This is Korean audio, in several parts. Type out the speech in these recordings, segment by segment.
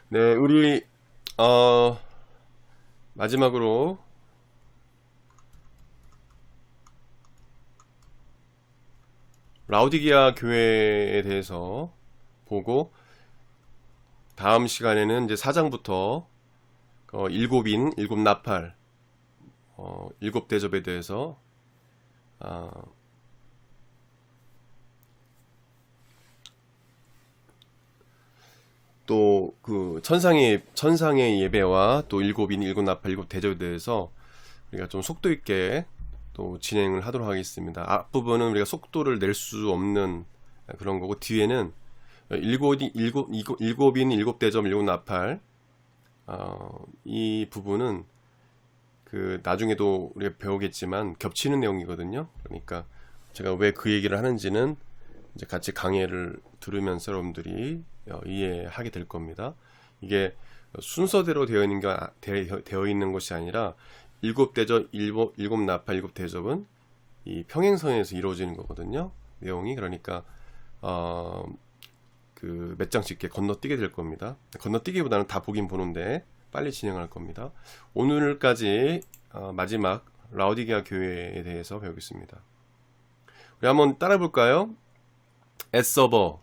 네, 우리 어, 마지막으로 라우디기아 교회에 대해서 보고 다음 시간에는 이제 4장부터 일곱인, 일곱 나팔, 일곱 대접에 대해서 아, 또 그 천상의 예배와 또 일곱인, 일곱 나팔, 일곱 대접에 대해서 우리가 좀 속도 있게 또 진행을 하도록 하겠습니다. 앞부분은 우리가 속도를 낼 수 없는 그런 거고 뒤에는 일곱인, 일곱 대접, 일곱 나팔 이 부분은 그 나중에도 우리가 배우겠지만 겹치는 내용이거든요. 그러니까 제가 왜 그 얘기를 하는지는 이제 같이 강의를 들으면서 여러분들이 이해하게 될 겁니다. 이게 순서대로 되어 있는 것이 아니라 일곱 대접, 일곱 나팔, 일곱 대접은 이 평행선에서 이루어지는 거거든요. 내용이 그러니까 어, 그 몇 장씩 이렇게 건너뛰게 될 겁니다. 건너뛰기보다는 다 보긴 보는데 빨리 진행할 겁니다. 오늘까지 마지막 라우디게아 교회에 대해서 배우겠습니다. 우리 한번 따라 볼까요? 앳서버,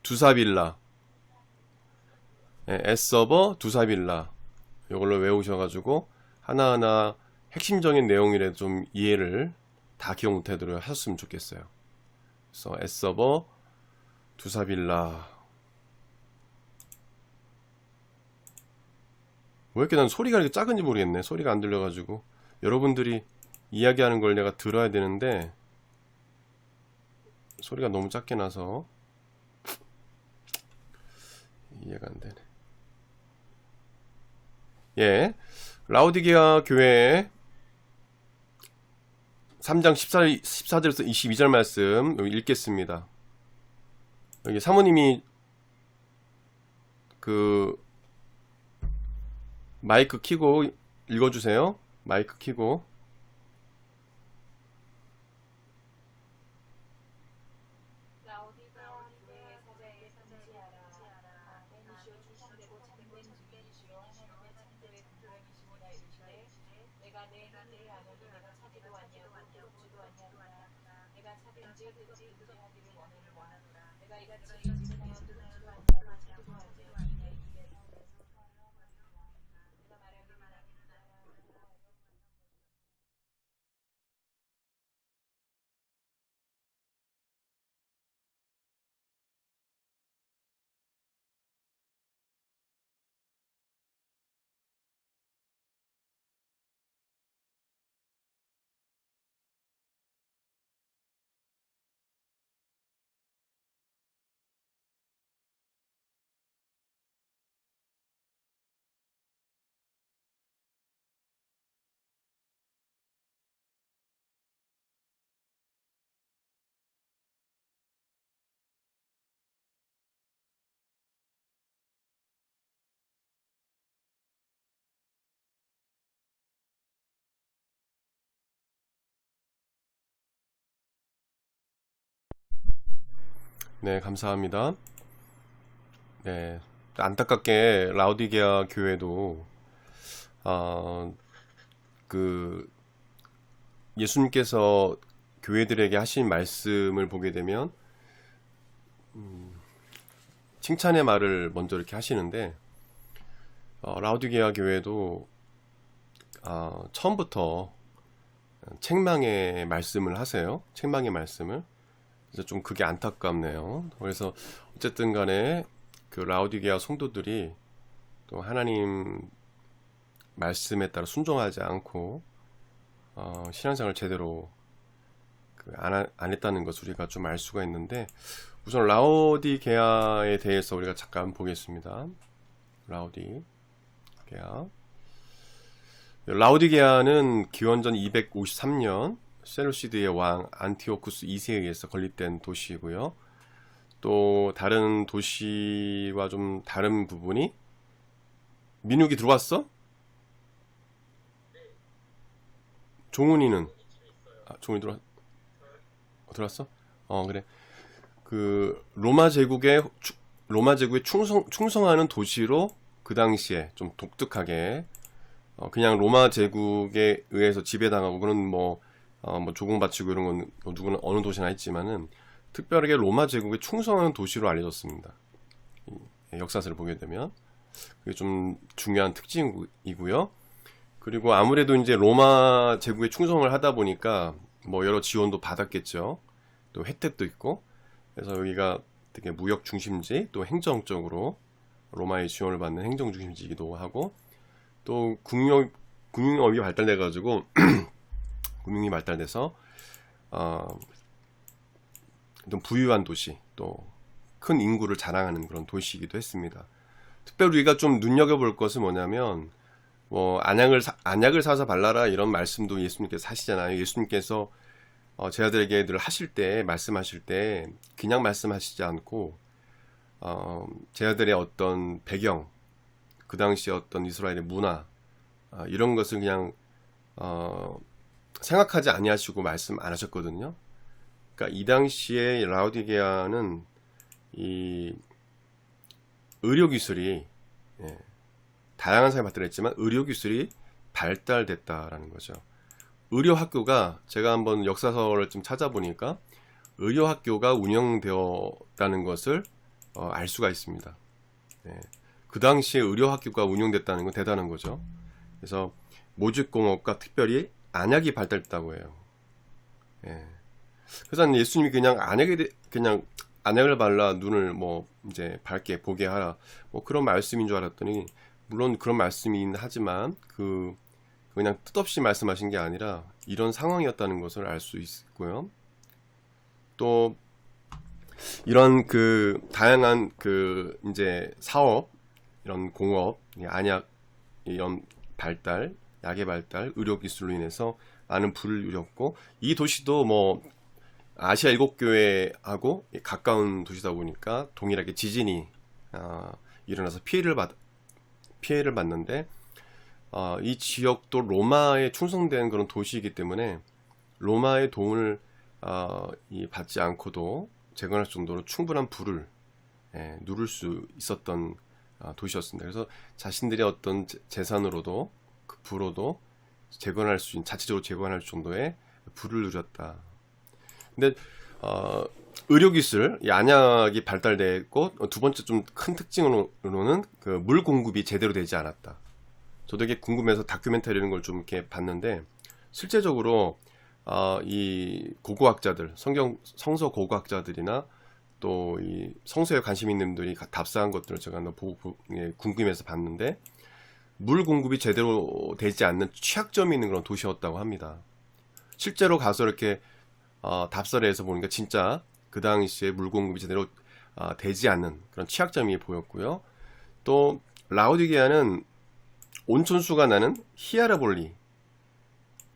두사빌라, 앳서버, 두사빌라 이걸로 외우셔가지고 하나하나 핵심적인 내용이라도 좀 이해를 다 기억 못하도록 하셨으면 좋겠어요. 그래서 앳서버, 두사빌라. 왜 이렇게 난 소리가 이렇게 작은지 모르겠네. 소리가 안 들려가지고 여러분들이 이야기하는 걸 내가 들어야 되는데 소리가 너무 작게 나서 이해가 안 되네. 예, 라우디게아 교회 3장 14절에서 22절 말씀 여기 읽겠습니다. 여기 사모님이 그 마이크 켜고 읽어주세요. 마이크 켜고. 네, 감사합니다. 네, 안타깝게 라우디게아 교회도 어, 그 예수님께서 교회들에게 하신 말씀을 보게 되면 칭찬의 말을 먼저 이렇게 하시는데 라우디게아 교회도 처음부터 책망의 말씀을 하세요. 책망의 말씀을. 그래서 좀 그게 안타깝네요. 그래서 어쨌든 간에 그 라우디게아 성도들이 또 하나님 말씀에 따라 순종하지 않고 신앙생활을 제대로 안 했다는 것을 우리가 좀 알 수가 있는데 우선 라우디게아에 대해서 우리가 잠깐 보겠습니다. 라우디게아. 라우디게아는 기원전 253년 셀루시드의 왕 안티오쿠스 2세에 의해서 건립된 도시이고요. 또 다른 도시와 좀 다른 부분이 민욱이 들어왔어? 종훈이는 종훈이 들어왔어? 그래. 그 로마 제국의 로마 제국에 충성하는 도시로 그 당시에 좀 독특하게 그냥 로마 제국에 의해서 지배당하고 그런 뭐 조공바치고 이런 건 누구나 어느 도시나 있지만은 특별하게 로마 제국에 충성하는 도시로 알려졌습니다. 역사서를 보게 되면 그게 좀 중요한 특징이고요. 그리고 아무래도 이제 로마 제국에 충성을 하다 보니까 뭐 여러 지원도 받았겠죠. 또 혜택도 있고. 그래서 여기가 되게 무역 중심지, 또 행정적으로 로마의 지원을 받는 행정 중심지이기도 하고, 또 금융업이 발달돼 가지고 금융이 발달돼서 좀 부유한 도시, 또 큰 인구를 자랑하는 그런 도시이기도 했습니다. 특별히 우리가 좀 눈여겨볼 것은 뭐냐면 뭐 안약을 사서 발라라 이런 말씀도 예수님께서 하시잖아요. 예수님께서 제 아들에게 늘 말씀하실 때 그냥 말씀하시지 않고 제 아들의 어떤 배경, 그 당시에 어떤 이스라엘의 문화 이런 것을 그냥 생각하지 아니하시고 말씀 안 하셨거든요. 그러니까 이 당시에 라오디게아는 이 의료기술이 다양한 사람이 발달했지만 의료기술이 발달됐다라는 거죠. 의료학교가 제가 한번 역사서를 좀 찾아보니까 의료학교가 운영되었다는 것을 알 수가 있습니다. 그 당시에 의료학교가 운영됐다는 건 대단한 거죠. 그래서 모직공업과 특별히 안약이 발달했다고 해요. 그래서 예수님이 그냥 안약을 발라 눈을 뭐 이제 밝게 보게 하라 뭐 그런 말씀인 줄 알았더니 물론 그런 말씀이긴 하지만 그냥 뜻없이 말씀하신 게 아니라 이런 상황이었다는 것을 알 수 있고요. 또 이런 다양한 이제 사업, 이런 공업, 안약 이런 발달, 약의 발달, 의료 기술로 인해서 많은 부를 이뤘고 이 도시도 뭐 아시아 7교회하고 가까운 도시다 보니까 동일하게 지진이 일어나서 피해를 받는데 이 지역도 로마에 충성된 그런 도시이기 때문에 로마의 도움을 받지 않고도 재건할 정도로 충분한 부를 누릴 수 있었던 도시였습니다. 그래서 자신들의 어떤 재산으로도 그 부로도 자체적으로 재건할 정도의 부를 누렸다. 근데 의료기술, 이 안약이 발달됐고 두 번째 좀 큰 특징으로는 물 공급이 제대로 되지 않았다. 저도 이게 궁금해서 다큐멘터리 이런 걸 좀 이렇게 봤는데 실제적으로 이 고고학자들, 성서 고고학자들이나 또 이 성서에 관심 있는 분들이 답사한 것들을 제가 보고 궁금해서 봤는데 물 공급이 제대로 되지 않는 취약점이 있는 그런 도시였다고 합니다. 실제로 가서 이렇게 답사를 해서 보니까 진짜 그 당시에 물 공급이 제대로 되지 않는 그런 취약점이 보였고요. 또 라오디게아는 온천수가 나는 히아라볼리.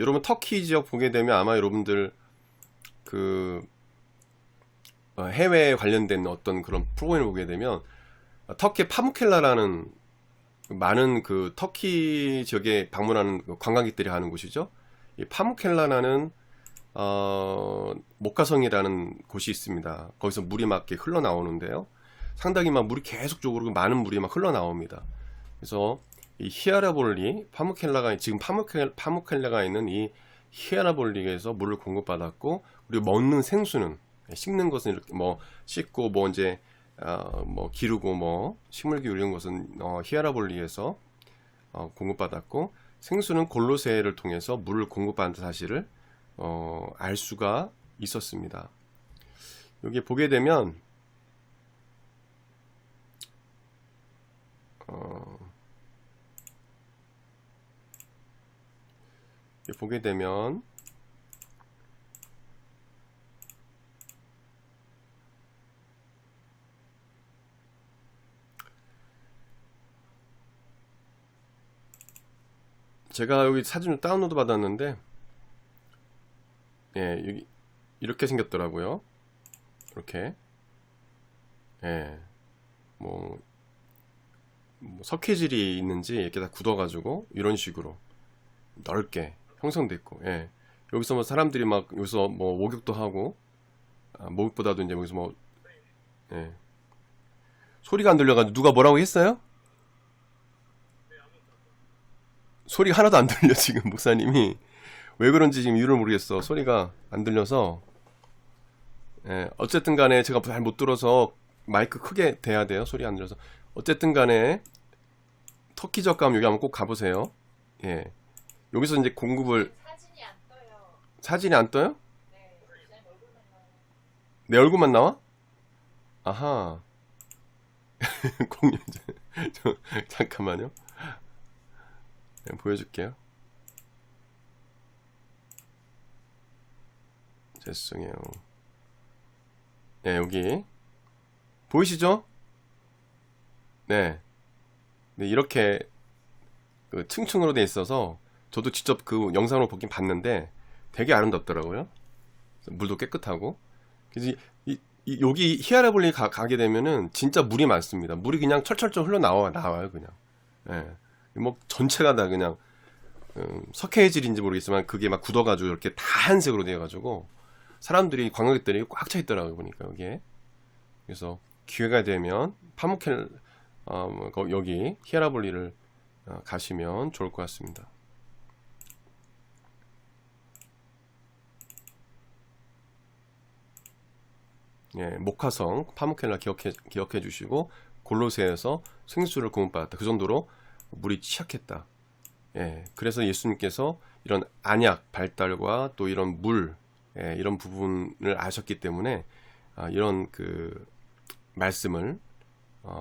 여러분 터키 지역 보게 되면 아마 여러분들 해외에 관련된 어떤 그런 프로그램을 보게 되면 터키의 파무켈라라는 많은 터키 지역에 방문하는 관광객들이 가는 곳이죠. 이 파무켈라라는 목가성이라는 곳이 있습니다. 거기서 물이 막 이렇게 흘러나오는데요. 상당히 막 물이 계속적으로 많은 물이 막 흘러나옵니다. 그래서 이 히아라볼리, 지금 파무켈라가 있는 이 히아라볼리에서 물을 공급받았고, 그리고 먹는 생수는, 씻는 것은 이렇게 뭐 씻고 뭐 이제 뭐 기르고 뭐 식물 기르는 것은 히아라볼리에서 공급받았고, 생수는 골로새를 통해서 물을 공급받는 사실을 알 수가 있었습니다. 여기 보게 되면 제가 여기 사진을 다운로드 받았는데 여기 이렇게 생겼더라고요. 이렇게 뭐 석회질이 있는지 이렇게 다 굳어가지고 이런 식으로 넓게 형성됐고 여기서 뭐 사람들이 막 여기서 뭐 목욕도 하고 목욕보다도 이제 여기서 뭐 소리가 안 들려가지고 누가 뭐라고 했어요? 소리가 하나도 안 들려 지금 목사님이. 왜 그런지 지금 이유를 모르겠어. 소리가 안 들려서. 예, 어쨌든 간에 제가 잘 못 들어서 마이크 크게 대야 돼요. 소리 안 들려서. 어쨌든 간에 터키 젓감 여기 한번 꼭 가보세요. 예. 여기서 이제 공급을. 사진이 안 떠요. 사진이 안 떠요? 네, 그냥 얼굴만 나와요. 내 얼굴만 나와? 아하. 공유 잠깐만요. 네, 보여줄게요. 죄송해요. 네, 여기 보이시죠? 네, 네 이렇게 그 층층으로 돼 있어서 저도 직접 그 영상으로 보긴 봤는데 되게 아름답더라고요. 물도 깨끗하고. 그래서 여기 히아라볼리 가게 되면은 진짜 물이 많습니다. 물이 그냥 철철철 나와요 그냥. 예. 뭐 전체가 다 그냥 석회질인지 모르겠지만 그게 막 굳어가지고 이렇게 다 한색으로 되어가지고 사람들이 관광객들이 꽉 차 있더라고요 보니까 여기에. 그래서 기회가 되면 파무켈 여기 히아라볼리를 가시면 좋을 것 같습니다. 예, 목화성 파무켈라 기억해 주시고 골로새에서 생수를 공급받았다. 그 정도로 물이 취약했다. 예, 그래서 예수님께서 이런 안약 발달과 또 이런 물, 예, 이런 부분을 아셨기 때문에 이런 그 말씀을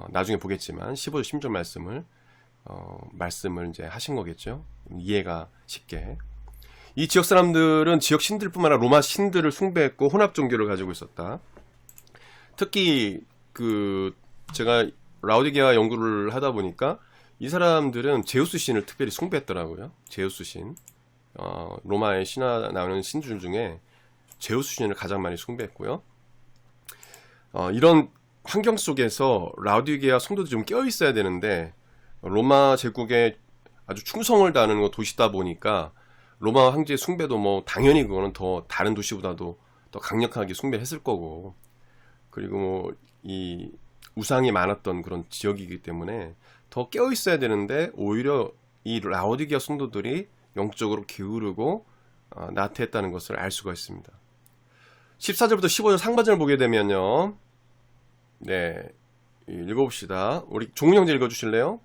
나중에 보겠지만 15절 16절 말씀을 이제 하신 거겠죠. 이해가 쉽게. 이 지역 사람들은 지역 신들뿐만 아니라 로마 신들을 숭배했고 혼합 종교를 가지고 있었다. 특히 그 제가 라오디게아 연구를 하다 보니까 이 사람들은 제우스 신을 특별히 숭배했더라고요. 제우스 신. 로마의 신화 나오는 신들 중에 제우스 신을 가장 많이 숭배했고요. 이런 환경 속에서 라오디게아 성도들이 좀 껴 있어야 되는데 로마 제국에 아주 충성을 다하는 도시다 보니까 로마 황제의 숭배도 뭐 당연히 그거는 더 다른 도시보다도 더 강력하게 숭배했을 거고, 그리고 뭐 이 우상이 많았던 그런 지역이기 때문에 더 깨어 있어야 되는데 오히려 이 라오디게아 성도들이 영적으로 게으르고 나태했다는 것을 알 수가 있습니다. 14절부터 15절 상반절을 보게 되면요, 네, 읽어봅시다. 우리 종훈 형제 읽어주실래요?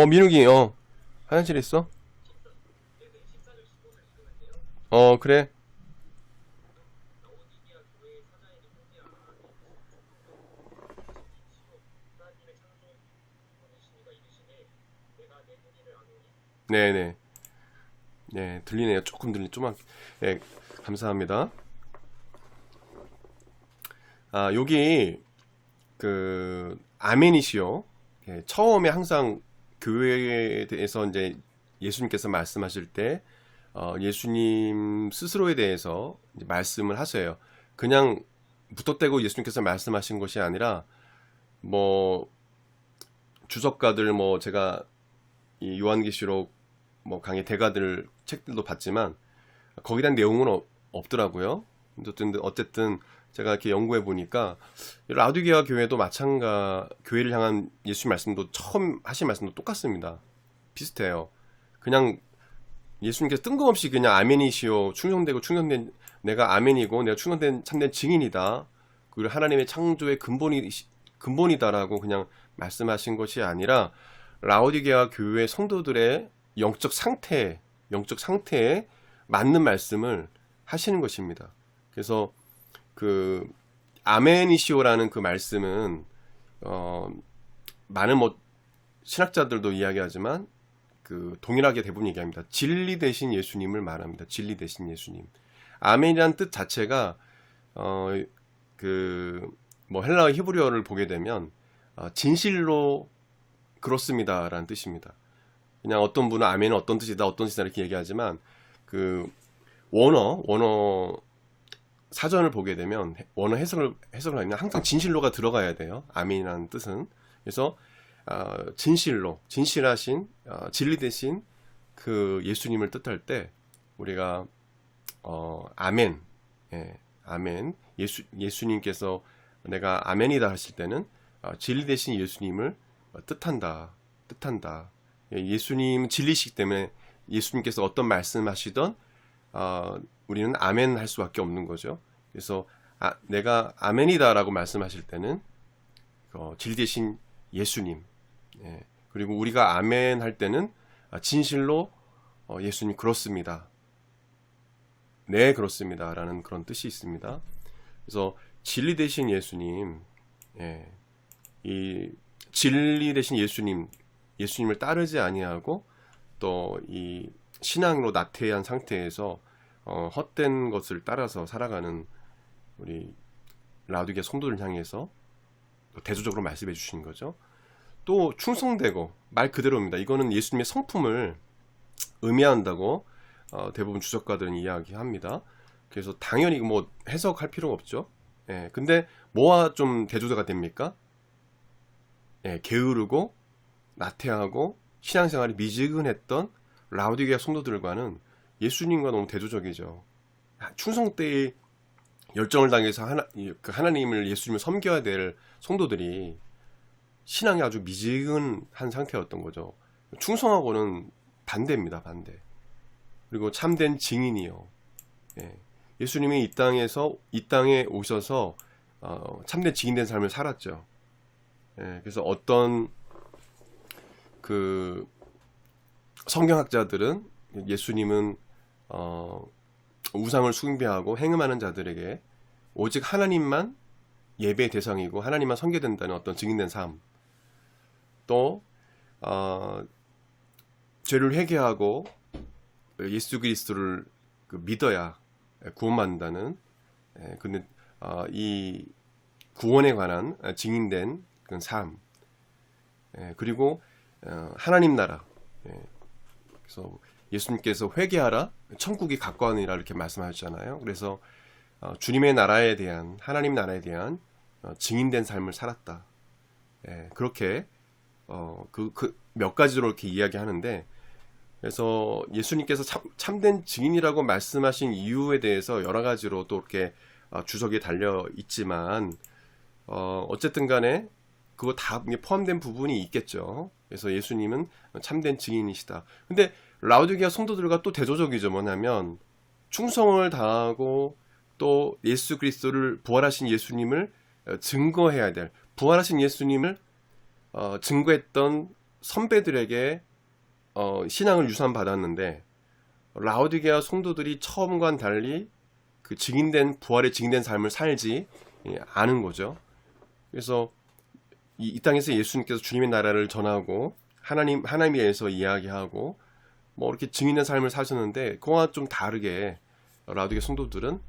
민욱이 화장실에 있어? 그래. 네네. 네, 들리네요. 조금 좀만. 네, 감사합니다. 여기 그 아멘이시요. 예, 처음에 항상 교회에 대해서 이제 예수님께서 말씀하실 때 예수님 스스로에 대해서 이제 말씀을 하세요. 그냥 무턱대고 예수님께서 말씀하신 것이 아니라 뭐 주석가들 뭐 제가 이 요한계시록 뭐 강의 대가들 책들도 봤지만 거기에 대한 내용은 없더라고요. 어쨌든 제가 이렇게 연구해 보니까 라오디게아 교회도 교회를 향한 예수님 말씀도 처음 하신 말씀도 똑같습니다. 비슷해요. 그냥 예수님께서 뜬금없이 그냥 아멘이시오, 충성되고 충성된 내가 아멘이고 내가 충성된 참된 증인이다, 그리고 하나님의 창조의 근본이다라고 그냥 말씀하신 것이 아니라 라오디게아 교회 성도들의 영적 상태에 맞는 말씀을 하시는 것입니다. 그래서 그 아멘이시오라는 그 말씀은 많은 뭐 신학자들도 이야기하지만 그 동일하게 대부분 얘기합니다. 진리 되신 예수님을 말합니다. 진리 되신 예수님. 아멘이라는 뜻 자체가 그 뭐 헬라어 히브리어를 보게 되면 진실로 그렇습니다라는 뜻입니다. 그냥 어떤 분은 아멘은 어떤 뜻이다 이렇게 얘기하지만 그 원어 사전을 보게 되면 원어 해석을 하면 항상 진실로가 들어가야 돼요. 아멘이라는 뜻은. 그래서 진실하신 진리 되신 그 예수님을 뜻할 때 우리가 아멘, 예, 아멘. 예수님께서 내가 아멘이다 하실 때는 진리 되신 예수님을 뜻한다. 예, 예수님 진리시기 때문에 예수님께서 어떤 말씀하시던 우리는 아멘 할 수밖에 없는 거죠. 그래서 내가 아멘이다라고 말씀하실 때는 진리 되신 예수님, 예, 그리고 우리가 아멘 할 때는 진실로 예수님 그렇습니다. 네, 그렇습니다. 라는 그런 뜻이 있습니다. 그래서 진리 되신 예수님, 예, 이 진리 되신 예수님을 따르지 아니하고 또 이 신앙으로 나태한 상태에서 헛된 것을 따라서 살아가는 우리 라우디게아 성도들 향해서 대조적으로 말씀해 주신 거죠. 또 충성되고 말 그대로입니다. 이거는 예수님의 성품을 의미한다고 대부분 주석가들은 이야기합니다. 그래서 당연히 뭐 해석할 필요가 없죠. 예, 근데 뭐와 좀 대조가 됩니까? 예, 게으르고 나태하고 신앙생활이 미지근했던 라우디게아 성도들과는 예수님과 너무 대조적이죠. 충성되이 열정을 당해서 하나님을 예수님을 섬겨야 될 성도들이 신앙이 아주 미지근한 상태였던 거죠. 충성하고는 반대입니다. 반대. 그리고 참된 증인이요. 예, 예수님이 이 땅에 오셔서 참된 증인된 삶을 살았죠. 예, 그래서 어떤 그 성경학자들은 예수님은 우상을 숭배하고 행음하는 자들에게 오직 하나님만 예배의 대상이고 하나님만 섬겨된다는 어떤 증인된 삶, 또 죄를 회개하고 예수 그리스도를 믿어야 구원받는다는, 근데 이 구원에 관한 증인된 그런 삶, 그리고 하나님 나라, 그래서 예수님께서 회개하라 천국이 가까우니라 이렇게 말씀하셨잖아요. 그래서 주님의 나라에 대한, 하나님 나라에 대한 증인된 삶을 살았다. 그렇게 몇 가지로 이렇게 이야기하는데, 그래서 예수님께서 참된 증인이라고 말씀하신 이유에 대해서 여러 가지로 또 이렇게 주석에 달려 있지만 어쨌든 간에 그거 다 포함된 부분이 있겠죠. 그래서 예수님은 참된 증인이시다. 근데 라우디게아 성도들과 또 대조적이죠. 뭐냐면 충성을 다하고 또 예수 그리스도를, 부활하신 예수님을 증거해야 될, 부활하신 예수님을 증거했던 선배들에게 신앙을 유산받았는데, 라우디게아 성도들이 처음과는 달리 그 증인된, 부활의 증인된 삶을 살지 않은 거죠. 그래서 이 땅에서 예수님께서 주님의 나라를 전하고 하나님에 대해서 이야기하고 뭐 이렇게 증인된 삶을 사셨는데, 그와 좀 다르게 라우디게아 성도들은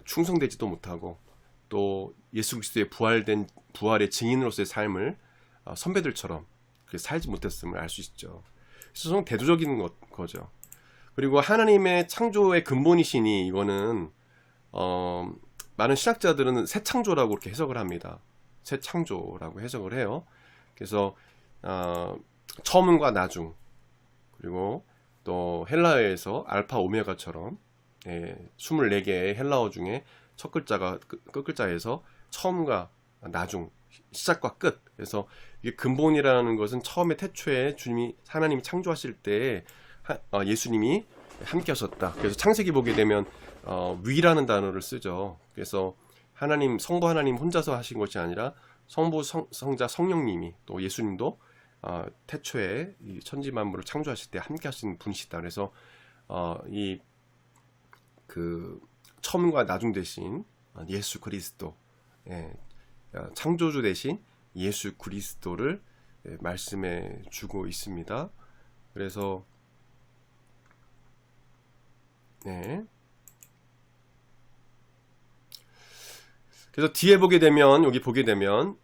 충성되지도 못하고 또 예수 그리스도의 부활의 증인으로서의 삶을 선배들처럼 그렇게 살지 못했음을 알 수 있죠. 그래서 좀 대조적인 거죠. 그리고 하나님의 창조의 근본이시니, 이거는 많은 신학자들은 새 창조라고 이렇게 해석을 합니다. 새 창조라고 해석을 해요. 그래서 처음과 나중, 그리고 또 헬라어에서 알파 오메가처럼 24개의 헬라어 중에 첫 글자가 끝 글자에서 처음과 나중, 시작과 끝. 그래서 이게 근본이라는 것은 처음에 태초에 하나님이 창조하실 때 예수님이 함께 하셨다. 그래서 창세기 보게 되면 위라는 단어를 쓰죠. 그래서 성부 하나님 혼자서 하신 것이 아니라 성부, 성자, 성령님이, 또 예수님도 태초에 이 천지 만물을 창조하실 때 함께 하신 분이시다. 그래서 처음과 나중 대신 예수 그리스도, 창조주 대신 예수 그리스도를 말씀해 주고 있습니다. 그래서 그래서 뒤에 여기 보게 되면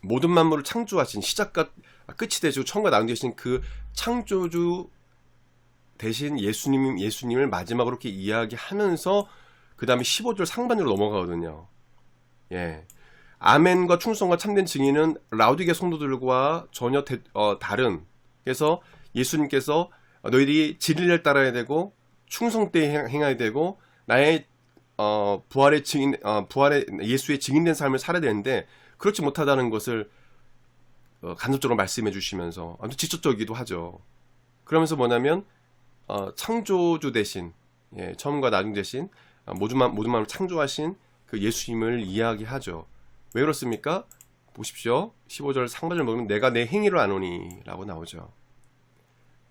모든 만물을 창조하신, 시작과 끝이 되시고 처음과 나중 되신 그 창조주 대신 예수님을 마지막으로 이렇게 이야기하면서 그 다음에 15절 상반으로 넘어가거든요. 아멘과 충성과 참된 증인은 라우디게아 성도들과 전혀 다른, 그래서 예수님께서 너희들이 진리를 따라야 되고 충성되이 행해야 되고 나의 부활의 예수의 증인된 삶을 살아야 되는데 그렇지 못하다는 것을 간접적으로 말씀해 주시면서 아주 직접적이기도 하죠. 그러면서 뭐냐면 창조주 대신 처음과 나중 대신 모든 마음을 창조하신 그 예수님을 이야기하죠. 왜 그렇습니까? 보십시오. 15절 상반절 보면 내가 내 행위를 아노니 라고 나오죠.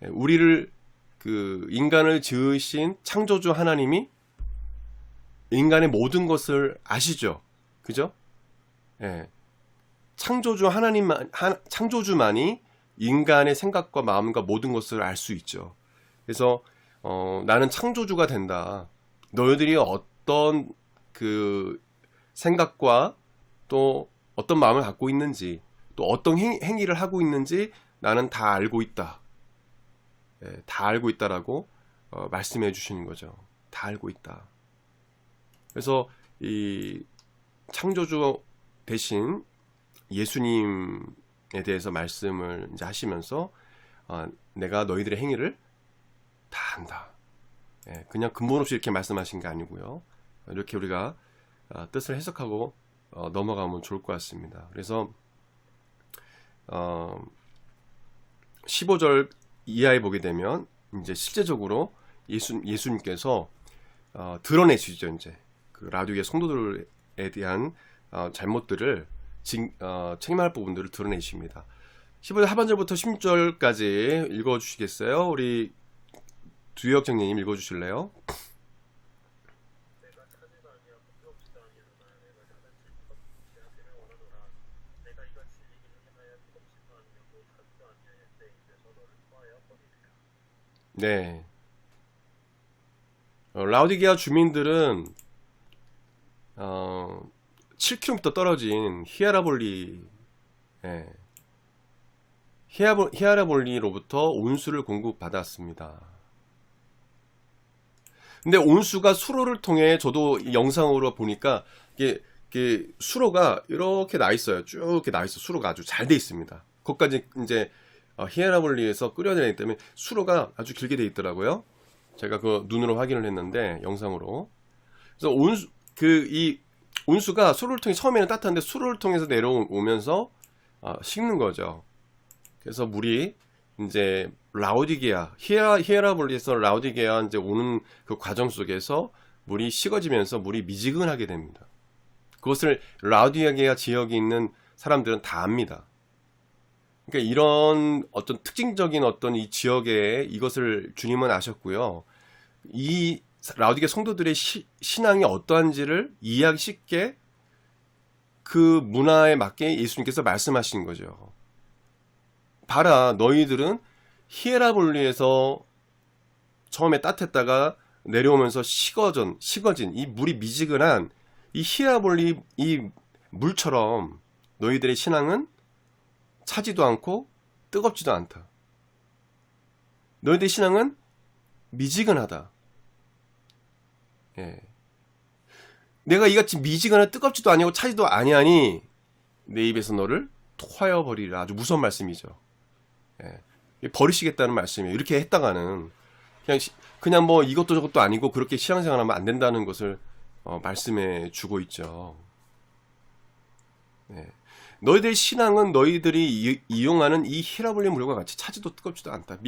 우리를 그 인간을 지으신 창조주 하나님이 인간의 모든 것을 아시죠. 그죠? 예. 창조주만이 인간의 생각과 마음과 모든 것을 알 수 있죠. 그래서 나는 창조주가 된다. 너희들이 어떤 그 생각과 또 어떤 마음을 갖고 있는지 또 어떤 행위를 하고 있는지 나는 다 알고 있다. 다 알고 있다라고 말씀해 주시는 거죠. 다 알고 있다. 그래서 이 창조주 대신 예수님에 대해서 말씀을 이제 하시면서 내가 너희들의 행위를 다 안다. 그냥 근본 없이 이렇게 말씀하신 게 아니고요. 이렇게 우리가 뜻을 해석하고 넘어가면 좋을 것 같습니다. 그래서 15절 이하에 보게 되면 이제 실제적으로 예수님께서 드러내시죠. 이제 그 라디오의 성도들에 대한 잘못들을 책임할 부분들을 드러내십니다. 15절 하반절부터 16절까지 읽어주시겠어요? 우리 두혁 장님 읽어주실래요? 네. 라우디게아 주민들은 7km 떨어진 히에라볼리로부터 온수를 공급받았습니다. 근데 온수가 수로를 통해 저도 이 영상으로 보니까 이게 수로가 이렇게 나 있어요. 쭉 이렇게 나 있어. 수로가 아주 잘 돼 있습니다. 거기까지 이제 히에라볼리에서 끓여내기 때문에 수로가 아주 길게 돼 있더라고요. 제가 그 눈으로 확인을 했는데 영상으로. 그래서 이 온수가 수로를 통해 처음에는 따뜻한데 수로를 통해서 내려오면서 식는 거죠. 그래서 물이 이제 라우디게아 히에라볼리에서 라우디게아 이제 오는 그 과정 속에서 물이 식어지면서 물이 미지근하게 됩니다. 그것을 라우디게아 지역에 있는 사람들은 다 압니다. 그러니까 이런 어떤 특징적인 어떤 이 지역에 이것을 주님은 아셨고요. 이 라우디게 성도들의 신앙이 어떠한지를 이해하기 쉽게 그 문화에 맞게 예수님께서 말씀하신 거죠. 봐라, 너희들은 히에라볼리에서 처음에 따뜻했다가 내려오면서 식어진 이 물이 미지근한 이 히에라볼리 이 물처럼 너희들의 신앙은 차지도 않고 뜨겁지도 않다. 너희들의 신앙은 미지근하다. 내가 이같이 미지근하고 뜨겁지도 아니고 차지도 아니하니 내 입에서 너를 토하여 버리라. 아주 무서운 말씀이죠. 버리시겠다는 말씀이에요. 이렇게 했다가는 그냥 뭐 이것도 저것도 아니고 그렇게 신앙생활하면 안 된다는 것을 말씀해 주고 있죠. 너희들의 신앙은 너희들이 이용하는 이 히에라볼리 물과 같이 차지도 뜨겁지도 않다.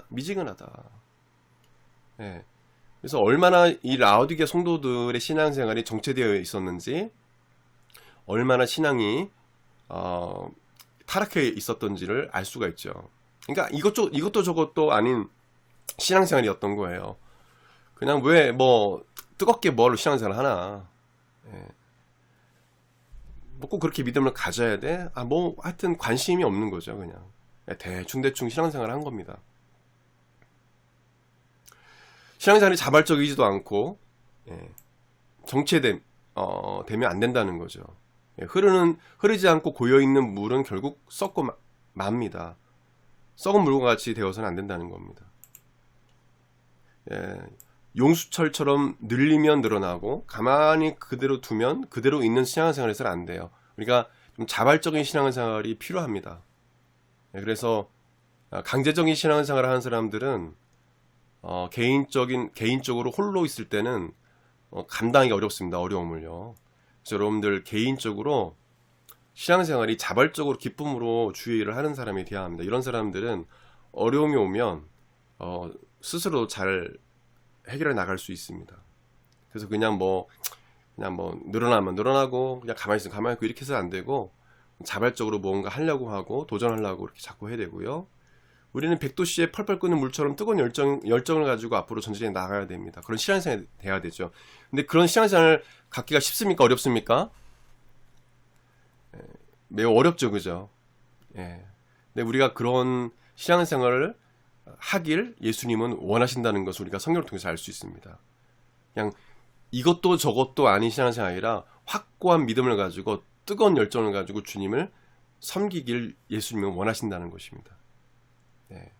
미지근하다. 그래서 얼마나 이 라우디게 성도들의 신앙생활이 정체되어 있었는지, 얼마나 신앙이 타락해 있었던지를 알 수가 있죠. 그러니까 이것도 저것도 아닌 신앙생활이었던 거예요. 그냥 왜 뭐 뜨겁게 뭘로 신앙생활을 하나. 뭐 꼭 그렇게 믿음을 가져야 돼? 뭐 하여튼 관심이 없는 거죠. 그냥 대충 신앙생활을 한 겁니다. 신앙생활이 자발적이지도 않고 정체되면 안 된다는 거죠. 흐르지 않고 고여있는 물은 결국 썩고 맙니다. 썩은 물과 같이 되어서는 안 된다는 겁니다. 용수철처럼 늘리면 늘어나고 가만히 그대로 두면 그대로 있는 신앙생활을 해서는 안 돼요. 우리가 좀 자발적인 신앙생활이 필요합니다. 그래서 강제적인 신앙생활을 하는 사람들은 개인적으로 홀로 있을 때는 감당하기 어렵습니다. 어려움을요. 그래서 여러분들 개인적으로 신앙생활이 자발적으로 기쁨으로 주의 일을 하는 사람이 되어야 합니다. 이런 사람들은 어려움이 오면 스스로 잘 해결해 나갈 수 있습니다. 그래서 그냥 뭐 늘어나면 늘어나고 그냥 가만히 있으면 가만히 있고 이렇게 해서 안 되고 자발적으로 뭔가 하려고 하고 도전하려고 이렇게 자꾸 해야 되고요. 우리는 백도씨에 펄펄 끓는 물처럼 뜨거운 열정을 가지고 앞으로 전쟁에 나가야 됩니다. 그런 신앙생활이 돼야 되죠. 근데 그런 신앙생활을 갖기가 쉽습니까? 어렵습니까? 매우 어렵죠, 그죠? 예. 근데 우리가 그런 신앙생활을 하길 예수님은 원하신다는 것을 우리가 성경을 통해서 알 수 있습니다. 그냥 이것도 저것도 아닌 신앙생활이라 확고한 믿음을 가지고 뜨거운 열정을 가지고 주님을 섬기길 예수님은 원하신다는 것입니다. 네.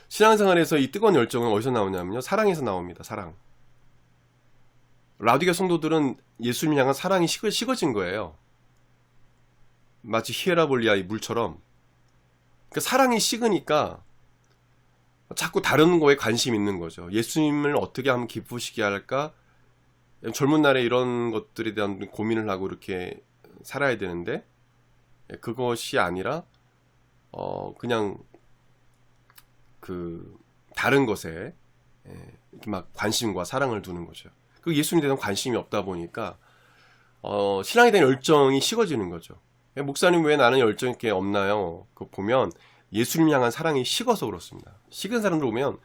신앙생활에서 이 뜨거운 열정은 어디서 나오냐면요. 사랑에서 나옵니다. 사랑. 라디가 성도들은 예수님 향한 사랑이 식어진 거예요. 마치 히에라볼리아의 물처럼. 그러니까 사랑이 식으니까 자꾸 다른 거에 관심 있는 거죠. 예수님을 어떻게 하면 기쁘시게 할까? 젊은 날에 이런 것들에 대한 고민을 하고 이렇게 살아야 되는데 그것이 아니라 그냥 그 다른 것에 이렇게 막 관심과 사랑을 두는 거죠. 그 예수님에 대한 관심이 없다 보니까 신앙에 대한 열정이 식어지는 거죠. 목사님 왜 나는 열정이 이렇게 없나요? 그거 보면 예수님 향한 사랑이 식어서 그렇습니다. 식은 사람들 보면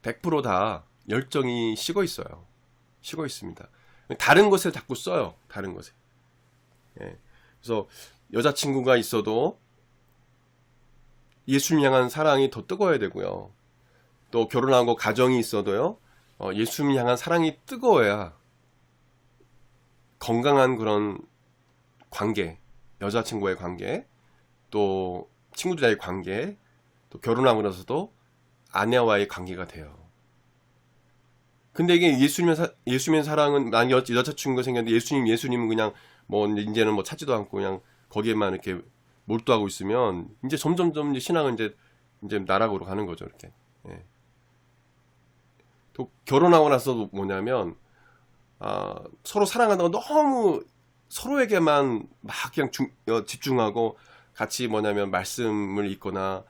100%다 열정이 식어 있어요. 식어 있습니다. 다른 것에 자꾸 써요. 다른 것에. 예. 그래서 여자친구가 있어도 예수님 향한 사랑이 더 뜨거워야 되고요. 또 결혼하고 가정이 있어도요. 예수님 향한 사랑이 뜨거워야 건강한 그런 관계, 여자친구와의 관계, 또 친구들과의 관계, 또 결혼하고 나서도 아내와의 관계가 돼요. 근데 이게 예수님의 사랑은 난 여자친구가 생겼는데 예수님은 그냥 뭐 이제는 뭐 찾지도 않고 그냥 거기에만 이렇게 몰두하고 있으면 이제 점점점 이제 신앙은 이제 나락으로 가는 거죠. 이렇게. 예. 또 결혼하고 나서 뭐냐면 서로 사랑한다고 너무 서로에게만 막 그냥 집중하고 같이 뭐냐면 말씀을 읽거나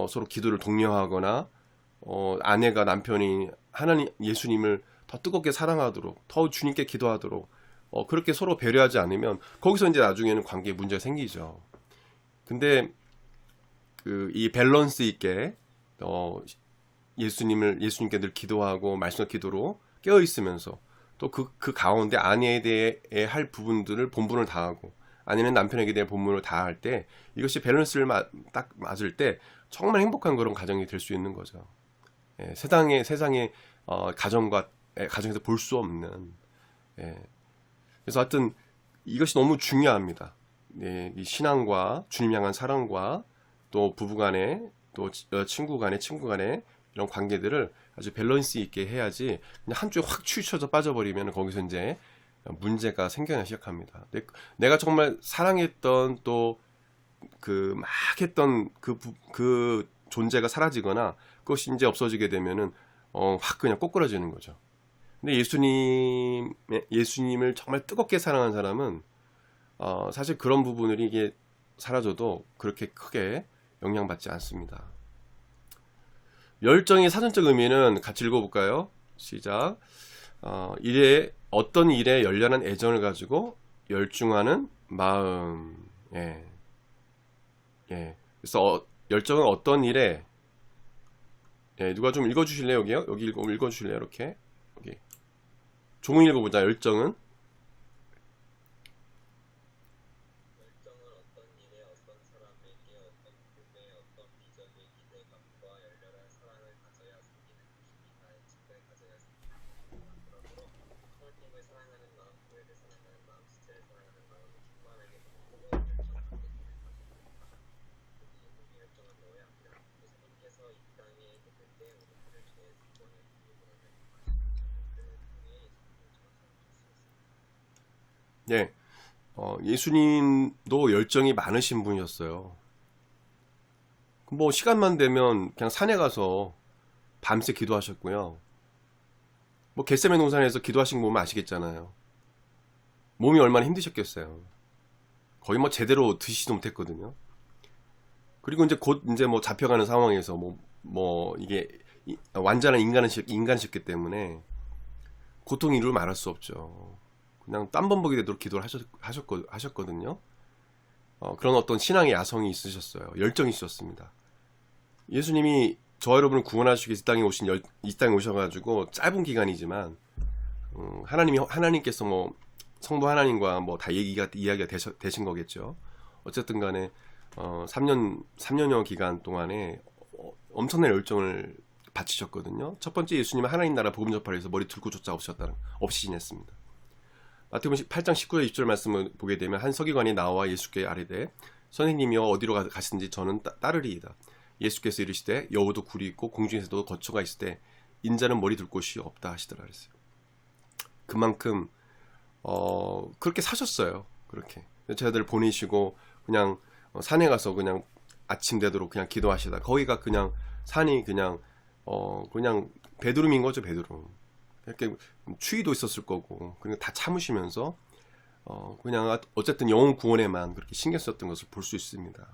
서로 기도를 독려하거나 아내가 남편이 하나님 예수님을 더 뜨겁게 사랑하도록 더 주님께 기도하도록 그렇게 서로 배려하지 않으면 거기서 이제 나중에는 관계에 문제가 생기죠. 근데 이 밸런스 있게 예수님께 늘 기도하고 말씀과 기도로 깨어 있으면서 또 그 가운데 아내에 대해 할 부분들을 본분을 다하고 아니면 남편에게 대한 본분을 다할 때 이것이 밸런스를 딱 맞을 때 정말 행복한 그런 가정이 될 수 있는 거죠. 예, 세상의 가정에서 볼 수 없는. 예. 그래서 하여튼 이것이 너무 중요합니다. 예, 이 신앙과 주님 향한 사랑과 또 부부간에 또 친구 간에 이런 관계들을 아주 밸런스 있게 해야지 그냥 한쪽에 확 치우쳐져 빠져버리면 거기서 이제 문제가 생겨나기 시작합니다. 내가 정말 사랑했던 또 막 했던 그 존재가 사라지거나 그것이 이제 없어지게 되면은 확 그냥 꼬꾸라지는 거죠. 근데 예수님을 정말 뜨겁게 사랑한 사람은 사실 그런 부분들이 이게 사라져도 그렇게 크게 영향받지 않습니다. 열정의 사전적 의미는 같이 읽어볼까요? 시작. 어떤 일에 열렬한 애정을 가지고 열중하는 마음. 예. 예. 그래서 열정은 어떤 일에 누가 좀 읽어주실래요? 여기요? 여기 읽어주실래요? 이렇게 여기 종은 읽어보자. 열정은 어떤 일에 어떤 사람에게 어떤 꿈에 어떤 비전에 기대감과 열렬한 사랑을 가져야 생기는 것입니다. 애착을 가져야 생깁니다. 그러므로 하나님을 사랑하는 마음, 교회를 사랑하는 마음, 지체를 사랑하는 마음이 충만하게 되고 열정을 갖게 되는 것입니다. 이 열정을 넣어야 합니다. 예수님께서 이 땅에 계실 때 우리들을 죄의 구원의 비밀로 말씀하셨고 그 통해 예수님을 전사하실 수 있습니다. 예. 예수님도 열정이 많으신 분이었어요. 뭐 시간만 되면 그냥 산에 가서 밤새 기도하셨고요. 뭐 겟세마네 동산에서 기도하신 거 보면 아시겠잖아요. 몸이 얼마나 힘드셨겠어요. 거의 뭐 제대로 드시지도 못했거든요. 그리고 이제 곧 이제 뭐 잡혀가는 상황에서 뭐 이게 완전한 인간이셨기 때문에 고통 이루 말할 수 없죠. 그냥 땀범벅이 되도록 기도를 하셨거든요. 그런 어떤 신앙의 야성이 있으셨어요. 열정이 있으셨습니다. 예수님이 저와 여러분을 구원하시기 위해서 이 땅에 오셔가지고 짧은 기간이지만 하나님께서 뭐 성부 하나님과 뭐 다 이야기가 되신 거겠죠. 어쨌든 간에 3년여 기간 동안에 엄청난 열정을 바치셨거든요. 첫 번째 예수님은 하나님 나라 복음 전파를 위해서 머리 들고 쫓아 없이 지냈습니다. 마태복음 8장 19절 20절 말씀을 보게 되면 한 서기관이 나와 예수께 아뢰되 선생님이여 어디로 가시든지 저는 따르리이다. 예수께서 이르시되 여우도 굴이 있고 공중에서도 거처가 있을 때 인자는 머리 둘 곳이 없다 하시더라 그랬어요. 그만큼 그렇게 사셨어요. 그렇게 제자들 보내시고 그냥 산에 가서 그냥 아침 되도록 그냥 기도하시다. 거기가 그냥 산이 그냥 베드룸인 거죠. 베드룸. 이렇게 추위도 있었을 거고 그냥 다 참으시면서 그냥 어쨌든 영혼 구원에만 그렇게 신경 썼던 것을 볼 수 있습니다.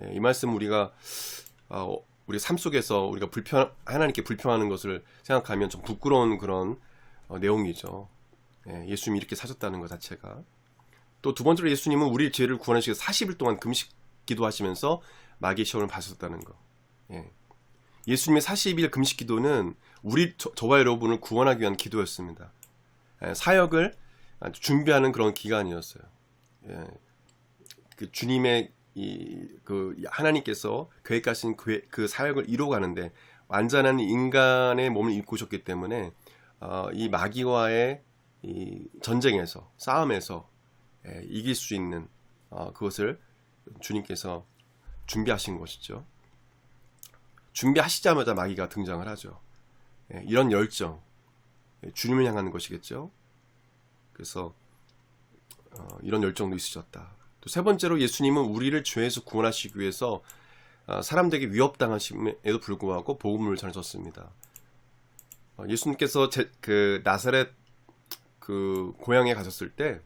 예, 이 말씀 우리가 우리 삶 속에서 우리가 하나님께 불평하는 것을 생각하면 좀 부끄러운 그런 내용이죠. 예, 예수님이 이렇게 사셨다는 것 자체가. 또 두 번째로 예수님은 우리 죄를 구원하시기 위해서 40일 동안 금식 기도하시면서 마귀의 시험을 받으셨다는 거. 예. 예수님의 40일 금식 기도는 저와 여러분을 구원하기 위한 기도였습니다. 예, 사역을 준비하는 그런 기간이었어요. 예, 그 주님의 하나님께서 계획하신 그 사역을 이루어가는데 완전한 인간의 몸을 입고 오셨기 때문에 이 마귀와의 이 전쟁에서 싸움에서 이길 수 있는 그것을 주님께서 준비하신 것이죠. 준비하시자마자 마귀가 등장을 하죠. 이런 열정, 주님을 향하는 것이겠죠. 그래서 이런 열정도 있으셨다. 또 세 번째로 예수님은 우리를 죄에서 구원하시기 위해서 사람들에게 위협당하심에도 불구하고 복음을 전하셨습니다. 예수님께서 그 나사렛 그 고향에 가셨을 때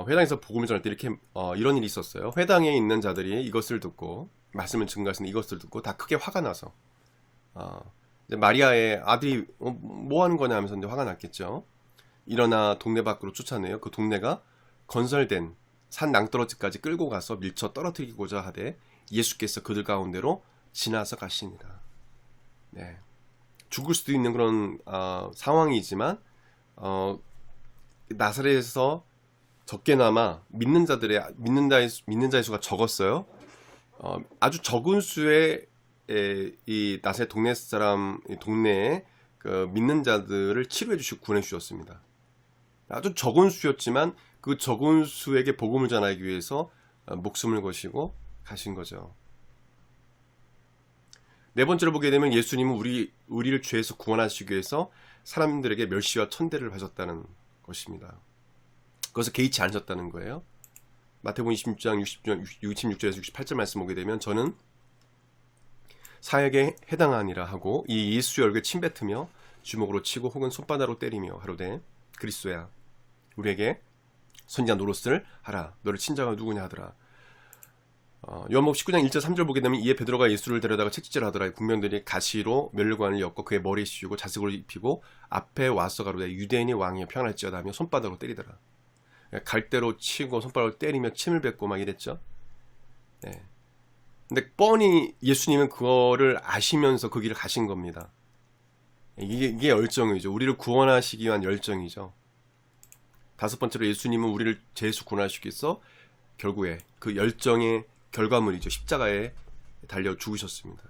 회당에서 복음을 전할 때 이렇게 이런 일이 있었어요. 회당에 있는 자들이 이것을 듣고 말씀을 증거하시는 이것을 듣고 다 크게 화가 나서 이제 마리아의 아들이 뭐 하는 거냐 하면서 이제 화가 났겠죠. 일어나 동네 밖으로 쫓아내요. 그 동네가 건설된 산 낭떠러지까지 끌고 가서 밀쳐 떨어뜨리고자 하되 예수께서 그들 가운데로 지나서 가시니라. 네. 죽을 수도 있는 그런 상황이지만 나사렛에서 적게나마 믿는 자의 수가 적었어요. 아주 적은 수의 이 나사렛 동네에 그 믿는 자들을 치료해 주시고 구원해 주셨습니다. 아주 적은 수였지만 그 적은 수에게 복음을 전하기 위해서 목숨을 거시고 가신 거죠. 네 번째로 보게 되면 예수님은 우리를 죄에서 구원하시기 위해서 사람들에게 멸시와 천대를 하셨다는 것입니다. 그것을 개의치 않으셨다는 거예요. 마태복음 26장 66절에서 68절 말씀 보게 되면 저는 사역에 해당하니라 하고 이 예수의 얼굴에 침뱉으며 주먹으로 치고 혹은 손바닥으로 때리며 하루되 그리스도야 우리에게 선지자 노릇을 하라. 너를 친자가 누구냐 하더라. 요한복음 19장 1절 3절 보게 되면 이에 베드로가 예수를 데려다가 채찍질 하더라. 군병들이 가시로 멸관을 엮고 그의 머리에 씌우고 자색을 입히고 앞에 와서 가로되 유대인이 왕이여 평안할지어다 하며 손바닥으로 때리더라. 갈대로 치고 손바닥으로 때리며 침을 뱉고 막 이랬죠. 네. 근데 뻔히 예수님은 그거를 아시면서 그 길을 가신 겁니다. 이게 열정이죠. 우리를 구원하시기 위한 열정이죠. 다섯 번째로 예수님은 우리를 죄에서 구원하시기 위해서 결국에 그 열정의 결과물이죠. 십자가에 달려 죽으셨습니다.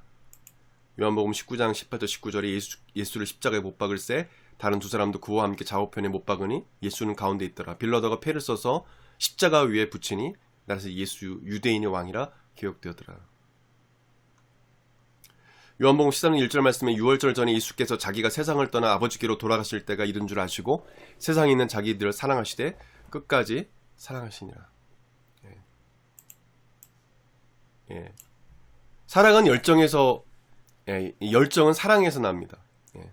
요한복음 19장 18절 19절에 예수를 십자가에 못 박을세 다른 두 사람도 그와 함께 좌우편에 못 박으니 예수는 가운데 있더라. 빌라도가 패를 써서 십자가 위에 붙이니 나서 예수 유대인의 왕이라 기억되었더라. 요한복음 13장 1절 말씀에 6월절 전에 예수께서 자기가 세상을 떠나 아버지께로 돌아가실 때가 이른 줄 아시고 세상에 있는 자기들을 사랑하시되 끝까지 사랑하시니라. 예. 사랑은 열정에서 열정은 사랑에서 납니다. 예.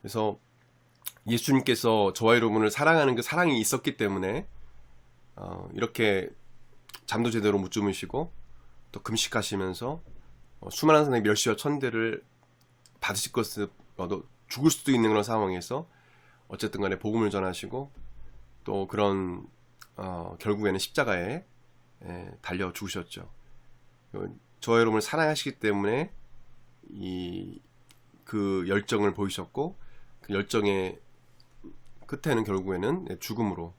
그래서 예수님께서 저와 여러분을 사랑하는 그 사랑이 있었기 때문에 이렇게 잠도 제대로 못 주무시고 또 금식하시면서 수많은 사람의 멸시와 천대를 받으실 것을 죽을 수도 있는 그런 상황에서 어쨌든 간에 복음을 전하시고 또 그런 결국에는 십자가에 달려 죽으셨죠. 저와 여러분을 사랑하시기 때문에 그 열정을 보이셨고 그 열정의 끝에는 결국에는 죽음으로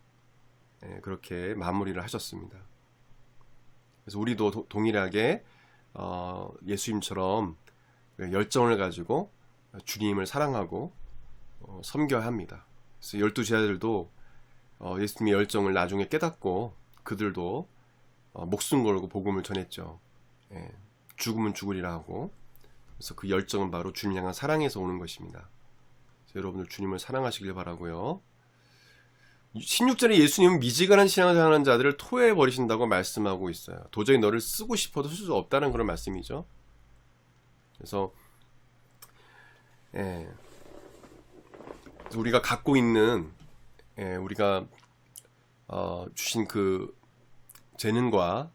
그렇게 마무리를 하셨습니다. 그래서 우리도 동일하게 예수님처럼 열정을 가지고 주님을 사랑하고 섬겨야 합니다. 그래서 12제자들도 예수님의 열정을 나중에 깨닫고 그들도 목숨 걸고 복음을 전했죠. 죽으면 죽으리라 하고. 그래서 그 열정은 바로 주님 향한 사랑에서 오는 것입니다. 여러분들 주님을 사랑하시길 바라고요. 16절에 예수님은 미지근한 신앙생활하는 자들을 토해해 버리신다고 말씀하고 있어요. 도저히 너를 쓰고 싶어도 쓸 수 없다는 그런 말씀이죠. 그래서 우리가 갖고 있는 우리가 주신 그 재능과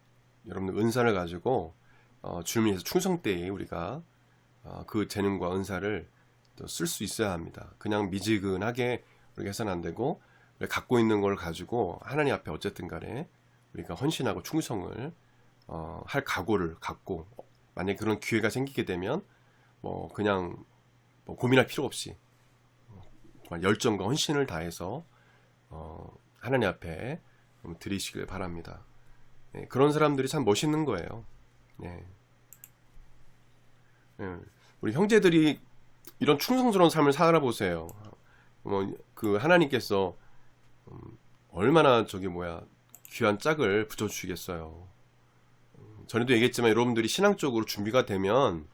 여러분들 은사를 가지고 주님을 위해서 충성 때에 우리가 그 재능과 은사를 쓸 수 있어야 합니다. 그냥 미지근하게 우리가 해서는 안 되고 우리가 갖고 있는 걸 가지고 하나님 앞에 어쨌든 간에 우리가 헌신하고 충성을 할 각오를 갖고 만약에 그런 기회가 생기게 되면 그냥 고민할 필요 없이 정말 열정과 헌신을 다해서 하나님 앞에 드리시길 바랍니다. 그런 사람들이 참 멋있는 거예요. 우리 형제들이 이런 충성스러운 삶을 살아보세요. 그 하나님께서 얼마나 귀한 짝을 붙여주시겠어요. 전에도 얘기했지만 여러분들이 신앙적으로 준비가 되면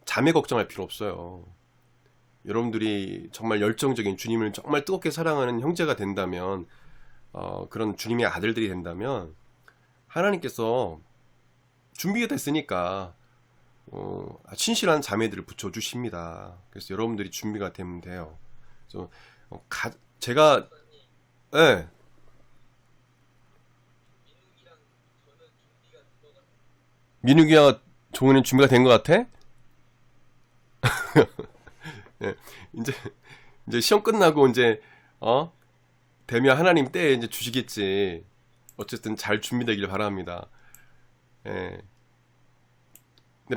자매 걱정할 필요 없어요. 여러분들이 정말 열정적인 주님을 정말 뜨겁게 사랑하는 형제가 된다면 그런 주님의 아들들이 된다면 하나님께서 준비가 됐으니까 신실한 자매들을 붙여주십니다. 그래서 여러분들이 준비가 되면 돼요. 그래서 제가 네. 민욱이와 종훈이는 준비가 된 것 같아? 네. 이제 시험 끝나고 되면 하나님 때에 이제 주시겠지. 어쨌든 잘 준비되길 바랍니다. 근데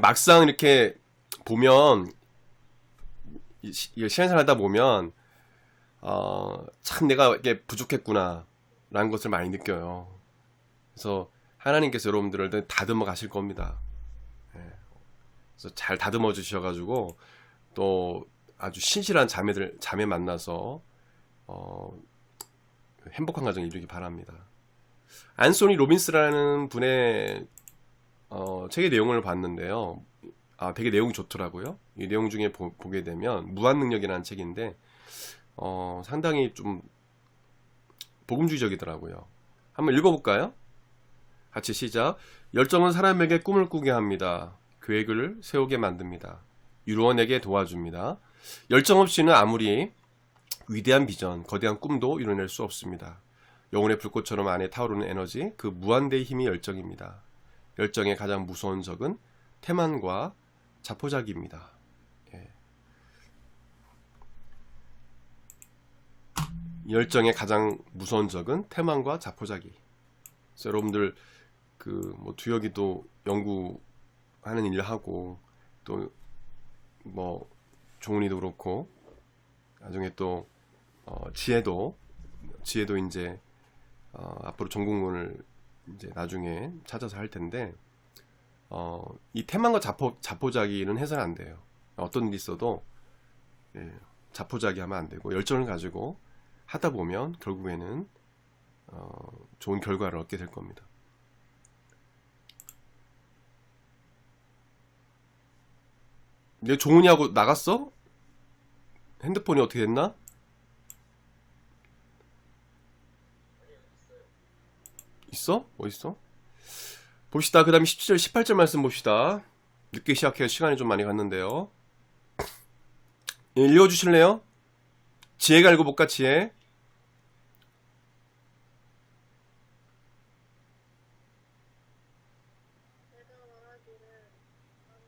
막상 이렇게 보면 신앙생활 하다 보면 참 내가 이게 부족했구나 라는 것을 많이 느껴요. 그래서 하나님께서 여러분들을 다듬어 가실 겁니다. 그래서 잘 다듬어 주셔가지고 또 아주 신실한 자매 만나서 행복한 가정 이루기 바랍니다. 안소니 로빈스라는 분의 책의 내용을 봤는데요. 되게 내용이 좋더라고요. 이 내용 중에 보게 되면 무한능력이라는 책인데 상당히 좀 복음주의적이더라고요. 한번 읽어볼까요? 같이 시작. 열정은 사람에게 꿈을 꾸게 합니다. 계획을 세우게 만듭니다. 유로원에게 도와줍니다. 열정 없이는 아무리 위대한 비전, 거대한 꿈도 이뤄낼 수 없습니다. 영혼의 불꽃처럼 안에 타오르는 에너지, 그 무한대의 힘이 열정입니다. 열정의 가장 무서운 적은 태만과 자포자기입니다. 열정의 가장 무서운 적은 태만과 자포자기. 그래서 여러분들 두혁이도 연구하는 일을 하고 또 종훈이도 그렇고 나중에 또 지혜도 이제 앞으로 전공론을 이제 나중에 찾아서 할 텐데 이 태만과 자포자기는 해서는 안 돼요. 어떤 일이 있어도 자포자기 하면 안 되고 열정을 가지고 하다 보면 결국에는 좋은 결과를 얻게 될 겁니다. 내 종훈이하고 나갔어? 핸드폰이 어떻게 됐나? 있어? 어딨어? 봅시다. 그 다음에 17절, 18절 말씀 봅시다. 늦게 시작해서 시간이 좀 많이 갔는데요. 읽어주실래요? 지혜가 읽어볼까, 지혜? 내가 말하기를 나는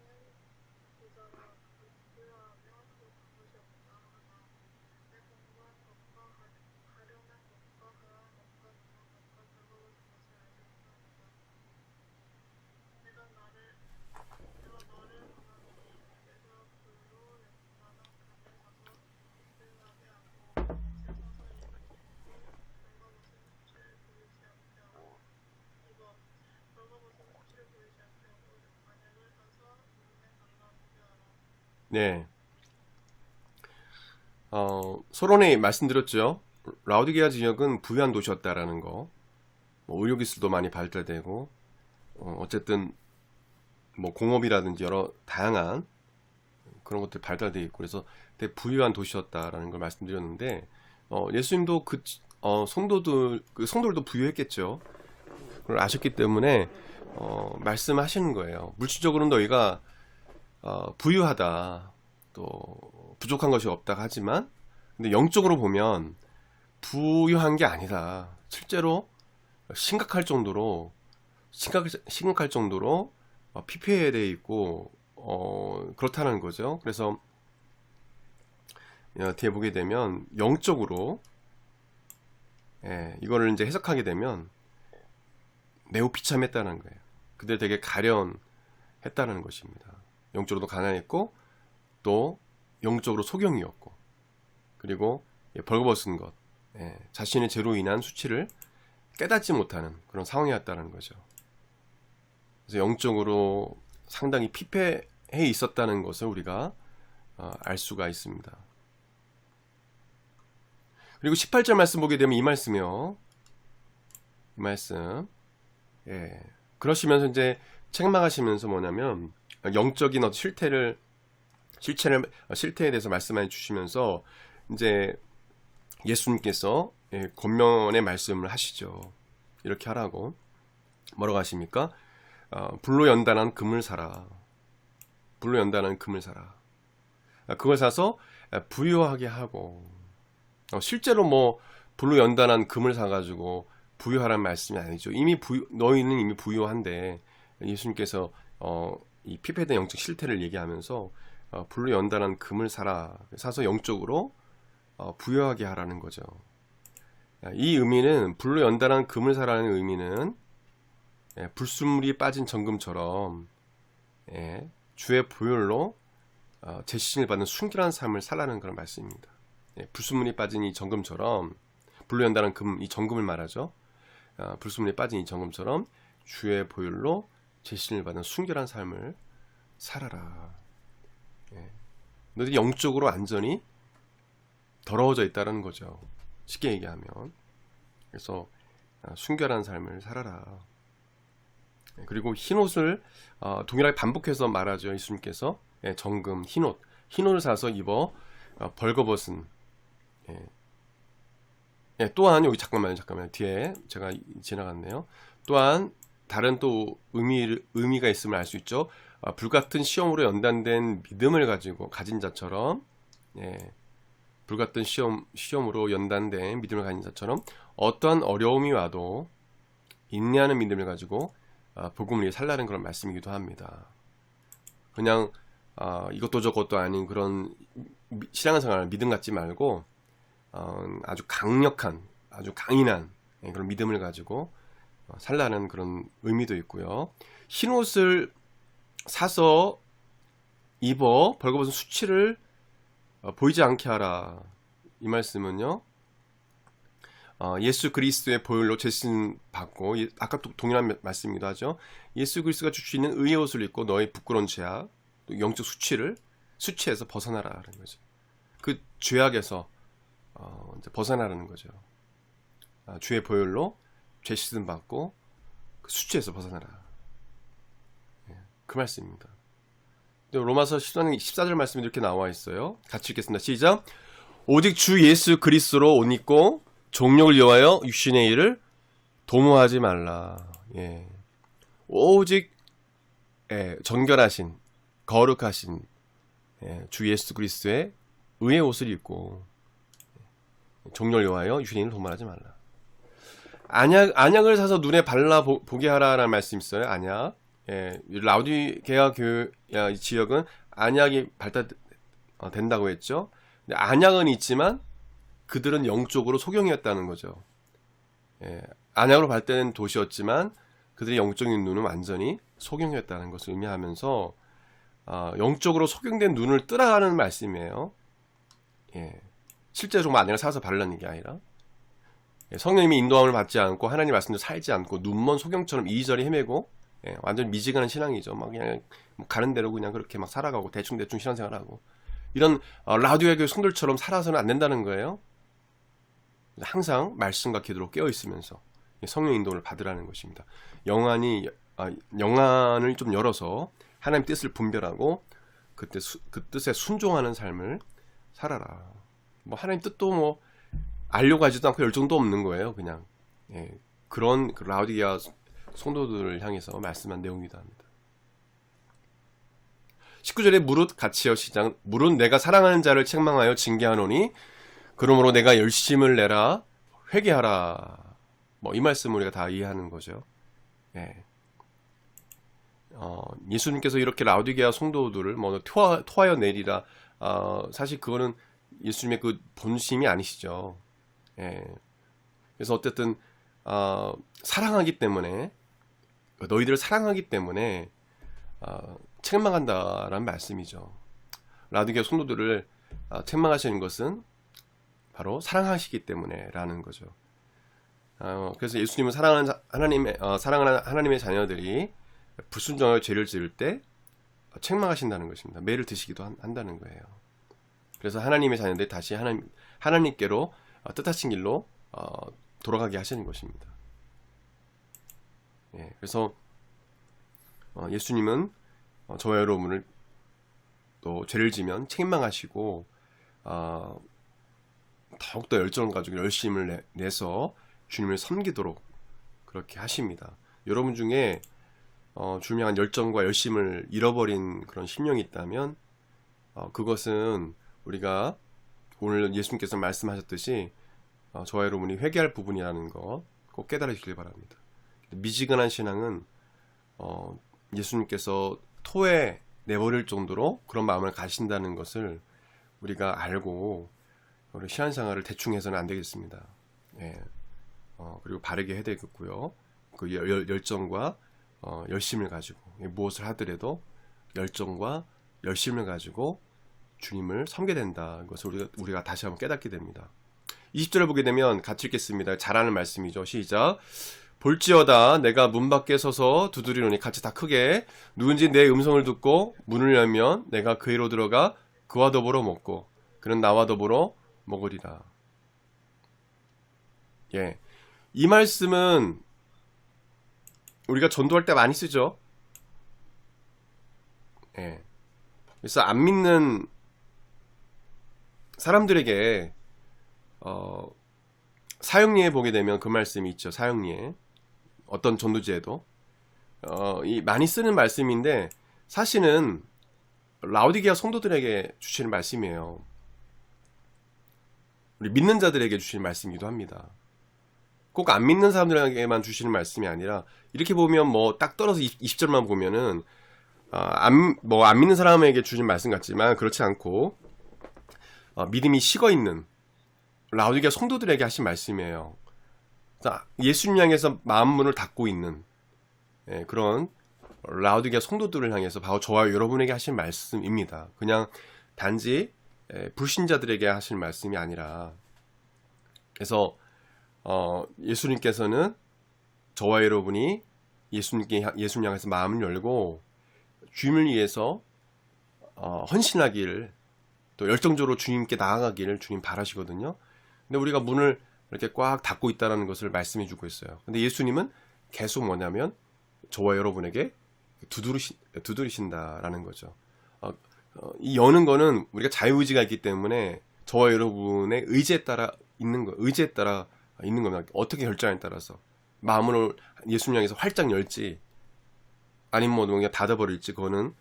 부자라 부유하며 또 그것이 없다 하나 내 공부한 것과 가련한 것과 가라한 것과 노한 것과 벌거벗은 것을 알지 못하는가 내가 너를 권하노니 내가 불로 연단한 금을 사서 부유하게 하고 밭에 사서 일을 짓고 벌거벗은 수치를 보이지 않게 하고 이거 벌거벗은 수치를 보이지 않게 하고 만약을 사서 눈에 달라보게 하라. 네. 서론에 말씀드렸죠. 라오디게아 지역은 부유한 도시였다라는 거. 뭐 의료기술도 많이 발달되고, 어쨌든 뭐 공업이라든지 여러 다양한 그런 것들이 발달되어 있고, 그래서 되게 부유한 도시였다라는 걸 말씀드렸는데, 예수님도 성도들도 부유했겠죠. 그걸 아셨기 때문에 말씀하시는 거예요. 물질적으로는 너희가 부유하다, 또 부족한 것이 없다 하지만, 근데 영적으로 보면 부유한 게 아니다. 실제로 심각할 정도로 피폐해되어 있고 그렇다는 거죠. 그래서 뒤에 보게 되면 영적으로 이거를 이제 해석하게 되면 매우 비참했다는 거예요. 그들 되게 가련했다는 것입니다. 영적으로도 가난했고 또 영적으로 소경이었고, 그리고 벌거벗은 것, 자신의 죄로 인한 수치를 깨닫지 못하는 그런 상황이었다는 거죠. 그래서 영적으로 상당히 피폐해 있었다는 것을 우리가 알 수가 있습니다. 그리고 18절 말씀 보게 되면 이 말씀이요. 이 말씀. 그러시면서 이제 책망하시면서 뭐냐면 영적인 실태에 대해서 말씀해 주시면서 이제 예수님께서 권면의 말씀을 하시죠. 이렇게 하라고. 뭐라고 하십니까? 불로 연단한 금을 사라. 불로 연단한 금을 사라. 그걸 사서 부유하게 하고, 실제로 뭐 불로 연단한 금을 사가지고 부유하라는 말씀이 아니죠. 너희는 이미 부유한데, 예수님께서 이 피폐된 영적 실태를 얘기하면서 불로 연단한 금을 사서 영적으로 부유하게 하라는 거죠. 이 의미는, 불로 연단한 금을 사라는 의미는 불순물이 빠진 정금처럼 주의 보혈로 제신을 받는 순결한 삶을 살라는 그런 말씀입니다. 불순물이 빠진 이 정금처럼, 불로 연단한 금, 이 정금을 말하죠. 불순물이 빠진 이 정금처럼 주의 보혈로 제신을 받는 순결한 삶을 살아라. 너희들이 영적으로 완전히 더러워져 있다는 거죠. 쉽게 얘기하면. 그래서 순결한 삶을 살아라. 그리고 흰옷을 동일하게 반복해서 말하죠. 예수님께서 정금, 흰옷을 사서 입어 벌거벗은. 또한 여기 잠깐만요. 뒤에 제가 지나갔네요. 또한 다른 또 의미가 있음을 알 수 있죠. 불같은 시험으로 연단된 믿음을 가진 자처럼, 불같은 시험으로 연단된 믿음을 가진 자처럼 어떠한 어려움이 와도 인내하는 믿음을 가지고 복음을 위해 살라는 그런 말씀이기도 합니다. 그냥 이것도 저것도 아닌 그런 신앙생활 믿음 갖지 말고 아주 강력한, 아주 강인한 그런 믿음을 가지고 살라는 그런 의미도 있고요. 흰옷을 사서 입어 벌거벗은 수치를 보이지 않게 하라. 이 말씀은요, 예수 그리스도의 보혈로 제신 받고, 아까 또 동일한 말씀이기도 하죠. 예수 그리스도가 줄 수 있는 의의 옷을 입고 너의 부끄러운 죄악, 또 영적 수치에서 벗어나라는 거죠. 그 죄악에서 이제 벗어나라는 거죠. 주의 보혈로 죄 씻음 받고 그 수치에서 벗어나라. 그 말씀입니다. 로마서 14절 말씀이 이렇게 나와 있어요. 같이 읽겠습니다. 시작. 오직 주 예수 그리스도로 옷 입고 정욕을 위하여 육신의 일을 도모하지 말라. 오직 정결하신, 거룩하신 주 예수 그리스도의 의의 옷을 입고 종려를 위하여 유대인을 도말하지 말라. 안약을 사서 눈에 발라 보게 하라라는 말씀이 있어요. 안약. 예, 라우디게아 이 지역은 안약이 발달된다고 했죠. 근데 안약은 있지만 그들은 영적으로 소경이었다는 거죠. 예, 안약으로 발달된 도시였지만 그들의 영적인 눈은 완전히 소경이었다는 것을 의미하면서 영적으로 소경된 눈을 뜨라는 말씀이에요. 예, 실제로 정말 안약을 사서 바르라는 게 아니라 성령님이 인도함을 받지 않고 하나님 말씀대로 살지 않고 눈먼 소경처럼 이리저리 헤매고 완전 미지근한 신앙이죠. 막 그냥 가는 대로 그냥 그렇게 막 살아가고 대충 신앙생활하고 이런 라우디게아 교회 성도들처럼 살아서는 안 된다는 거예요. 항상 말씀과 기도로 깨어 있으면서 성령 인도를 받으라는 것입니다. 영안을 좀 열어서 하나님 뜻을 분별하고 그 뜻에 순종하는 삶을 살아라. 뭐 하나님 뜻도 뭐 알려고 하지도 않고 열정도 없는 거예요. 그냥 그런 라우디게아 성도들을 향해서 말씀한 내용이기도 합니다. 19절에 무릇 같이여 시작. 무릇 내가 사랑하는 자를 책망하여 징계하노니 그러므로 내가 열심을 내라 회개하라. 뭐 이 말씀을 우리가 다 이해하는 거죠. 예수님께서 이렇게 라우디게아 성도들을 뭐 토하여 내리라. 사실 그거는 예수님의 그 본심이 아니시죠. 그래서 어쨌든 사랑하기 때문에 너희들을 사랑하기 때문에 책망한다라는 말씀이죠. 라우디게아 성도들을 책망하시는 것은 바로 사랑하시기 때문에라는 거죠. 그래서 예수님은 사랑하는 하나님의 자녀들이 불순종하여 죄를 지을 때 책망하신다는 것입니다. 매를 드시기도 한다는 거예요. 그래서 하나님의 자녀들이 다시 하나님께로 뜻하신 길로 돌아가게 하시는 것입니다. 그래서 예수님은 저와 여러분을 또 죄를 지면 책망하시고 더욱더 열정을 가지고 열심을 내서 주님을 섬기도록 그렇게 하십니다. 여러분 중에 주님을 향한 열정과 열심을 잃어버린 그런 심령이 있다면 그것은 우리가 오늘 예수님께서 말씀하셨듯이 저와 여러분이 회개할 부분이라는 거 꼭 깨달으시길 바랍니다. 미지근한 신앙은 예수님께서 토에 내버릴 정도로 그런 마음을 가신다는 것을 우리가 알고 우리 신앙생활을 대충 해서는 안 되겠습니다. 그리고 바르게 해야 되겠고요. 그 열정과 열심을 가지고 무엇을 하더라도 열정과 열심을 가지고 주님을 섬게 된다는 것을 우리가 다시 한번 깨닫게 됩니다. 20절을 보게 되면 같이 읽겠습니다. 잘하는 말씀이죠. 시작. 볼지어다 내가 문 밖에 서서 두드리노니 같이 다 크게 누군지 내 음성을 듣고 문을 열면 내가 그이로 들어가 그와 더불어 먹고 그는 나와 더불어 먹으리라. 이 말씀은 우리가 전도할 때 많이 쓰죠. 그래서 안 믿는 사람들에게 사형리에 보게 되면 그 말씀이 있죠. 사형리에 어떤 전도지에도 이 많이 쓰는 말씀인데 사실은 라우디게아 성도들에게 주시는 말씀이에요. 우리 믿는 자들에게 주시는 말씀이기도 합니다. 꼭 안 믿는 사람들에게만 주시는 말씀이 아니라 이렇게 보면 뭐 딱 떨어서 20절만 보면은 안 믿는 사람에게 주신 말씀 같지만 그렇지 않고 믿음이 식어 있는 라우디게아 성도들에게 하신 말씀이에요. 예수님 향해서 마음 문을 닫고 있는 그런 라우디게아 성도들을 향해서 바로 저와 여러분에게 하신 말씀입니다. 그냥 단지 불신자들에게 하신 말씀이 아니라 그래서 예수님께서는 저와 여러분이 예수님 향해서 마음을 열고 주님을 위해서 헌신하기를 또 열정적으로 주님께 나아가기를 주님 바라시거든요. 근데 우리가 문을 이렇게 꽉 닫고 있다는 것을 말씀해 주고 있어요. 근데 예수님은 계속 뭐냐면 저와 여러분에게 두드리신다라는 거죠. 이 여는 거는 우리가 자유의지가 있기 때문에 저와 여러분의 의지에 따라 있는 겁니다. 어떻게 결정에 따라서 마음을 예수님 향해서 활짝 열지 아니면 뭐 그냥 닫아버릴지 그거는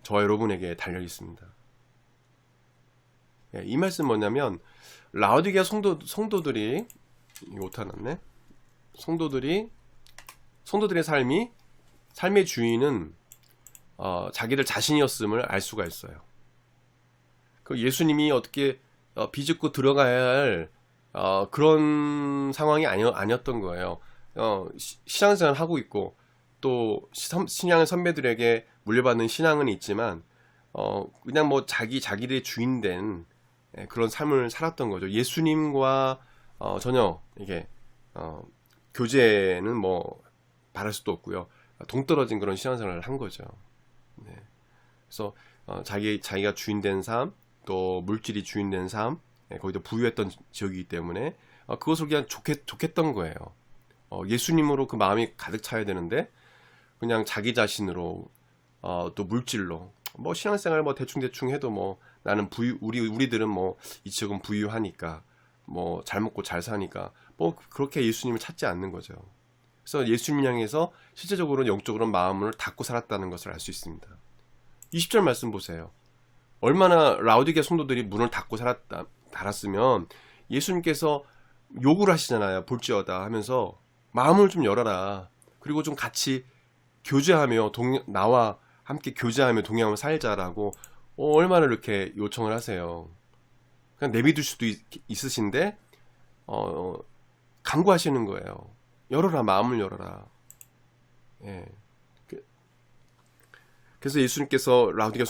저와 여러분에게 달려 있습니다. 이 말씀 뭐냐면 라오디게아 성도들이 이거 오타 났네. 성도들의 삶의 주인은 자기들 자신이었음을 알 수가 있어요. 그 예수님이 어떻게 비집고 들어가야 할 그런 상황이 아니었던 거예요. 신앙생활 하고 있고 또 신앙의 선배들에게 물려받는 신앙은 있지만 그냥 뭐 자기들의 주인된 그런 삶을 살았던 거죠. 예수님과 전혀 이게 교제는 뭐 바랄 수도 없고요. 동떨어진 그런 신앙생활을 한 거죠. 네. 그래서 자기가 주인된 삶, 또 물질이 주인된 삶, 거기도 부유했던 지역이기 때문에 그것을 그냥 좋겠던 거예요. 예수님으로 그 마음이 가득 차야 되는데 그냥 자기 자신으로 또 물질로 뭐 신앙생활 뭐 대충 해도 뭐 나는 우리들은 뭐 이 지역은 부유하니까 뭐 잘 먹고 잘 사니까 뭐 그렇게 예수님을 찾지 않는 거죠. 그래서 예수님 향해서 실제적으로 영적으로 마음을 닫고 살았다는 것을 알 수 있습니다. 20절 말씀 보세요. 얼마나 라오디게아 성도들이 문을 닫고 달았으면 예수님께서 요구를 하시잖아요. 볼지어다 하면서 마음을 좀 열어라. 그리고 좀 같이 교제하며 나와 함께 교제하며 동행하며 살자라고 얼마나 이렇게 요청을 하세요. 그냥 내비둘 수도 있으신데 간구하시는 거예요. 열어라, 마음을 열어라. 예. 그래서 예수님께서 라오디게아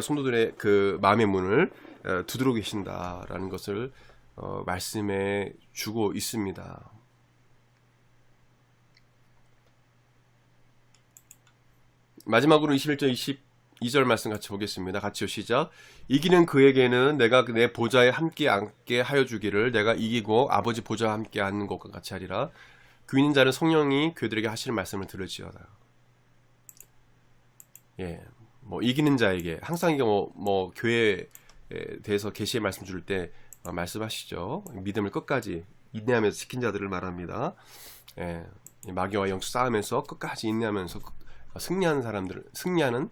성도들의 그 마음의 문을 두드려 계신다라는 것을 말씀해 주고 있습니다. 마지막으로 21절 22절 말씀 같이 보겠습니다. 같이요, 시작. 이기는 그에게는 내가 내 보좌에 함께 앉게 하여 주기를 내가 이기고 아버지 보좌와 함께 앉는 것과 같이 하리라. 그 있는 자는 성령이 그들에게 하시는 말씀을 들을지어다. 예, 뭐 이기는 자에게 항상 이게 뭐 교회에 대해서 계시의 말씀 줄 때 말씀하시죠. 믿음을 끝까지 인내하면서 지킨 자들을 말합니다. 예, 마귀와 영적 싸움에서 끝까지 인내하면서 승리하는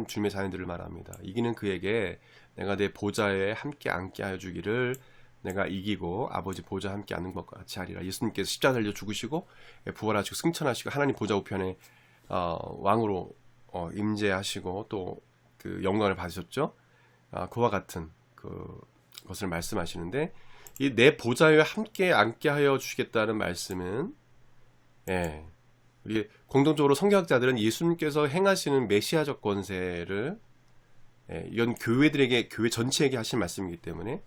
주님의 자녀들을 말합니다. 이기는 그에게 내가 내 보좌에 함께 앉게 하여 주기를 내가 이기고 아버지 보좌 함께 앉는 것과 같이 하리라. 예수님께서 십자가 달려 죽으시고 부활하시고 승천하시고 하나님 보좌 우편에 왕으로 임재하시고 또 그 영광을 받으셨죠. 그와 같은 것을 말씀하시는데 이 내 보좌에 함께 앉게 하여 주시겠다는 말씀은 우리 공동적으로 성경학자들은 예수님께서 행하시는 메시아적 권세를 이건 교회 전체에게 하신 말씀이기 때문에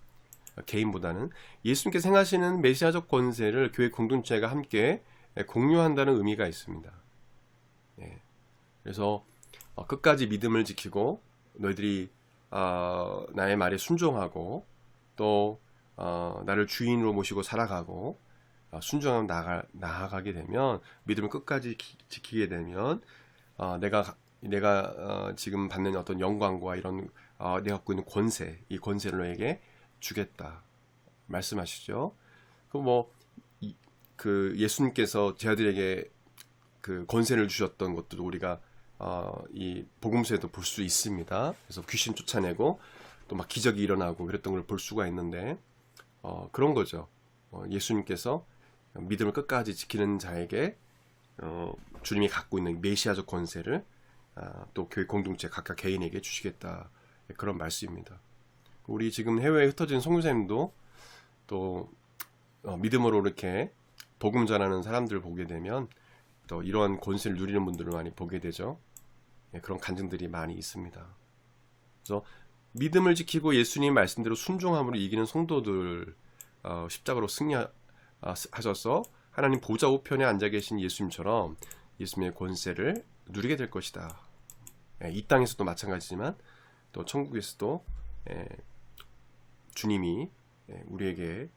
개인보다는 예수님께서 행하시는 메시아적 권세를 교회 공동체가 함께 공유한다는 의미가 있습니다. 그래서 끝까지 믿음을 지키고 너희들이 나의 말에 순종하고 또 나를 주인으로 모시고 살아가고 순종하며 나아가게 되면 믿음을 끝까지 지키게 되면 내가 지금 받는 어떤 영광과 이런 내가 갖고 있는 권세, 이 권세를 너에게 주겠다 말씀하시죠. 그 예수님께서 제자들에게 그 권세를 주셨던 것도 우리가 이 복음서에도 볼 수 있습니다. 그래서 귀신 쫓아내고 또 막 기적이 일어나고 그랬던 걸 볼 수가 있는데 그런 거죠. 예수님께서 믿음을 끝까지 지키는 자에게 주님이 갖고 있는 메시아적 권세를 또 교회 공동체 각각 개인에게 주시겠다 그런 말씀입니다. 우리 지금 해외에 흩어진 선교사님도 또 믿음으로 이렇게 복음 전하는 사람들을 보게 되면 또 이러한 권세를 누리는 분들을 많이 보게 되죠. 그런 간증들이 많이 있습니다. 그래서 믿음을 지키고 예수님 말씀대로 순종함으로 이기는 성도들 십자가로 승리하셔서 하나님 보좌 우편에 앉아 계신 예수님처럼 예수님의 권세를 누리게 될 것이다. 이 땅에서도 마찬가지지만 또 천국에서도 주님이 우리에게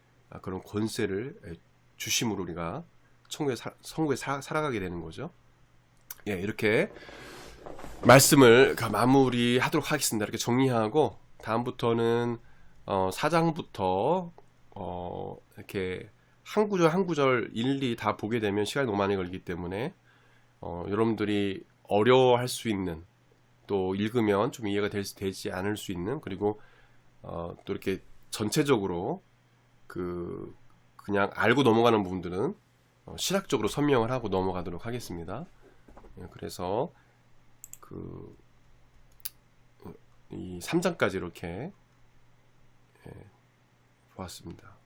그런 권세를 주심으로 우리가 천국에 살아가게 되는 거죠. 이렇게 말씀을 마무리하도록 하겠습니다. 이렇게 정리하고 다음부터는 4장부터 이렇게 한 구절 한 구절 일일이 다 보게 되면 시간이 너무 많이 걸리기 때문에 여러분들이 어려워할 수 있는 또 읽으면 좀 이해가 되지 않을 수 있는 그리고 또 이렇게 전체적으로 그냥 알고 넘어가는 부분들은 실학적으로 설명을 하고 넘어가도록 하겠습니다. 그래서 이 3장까지 이렇게 보았습니다.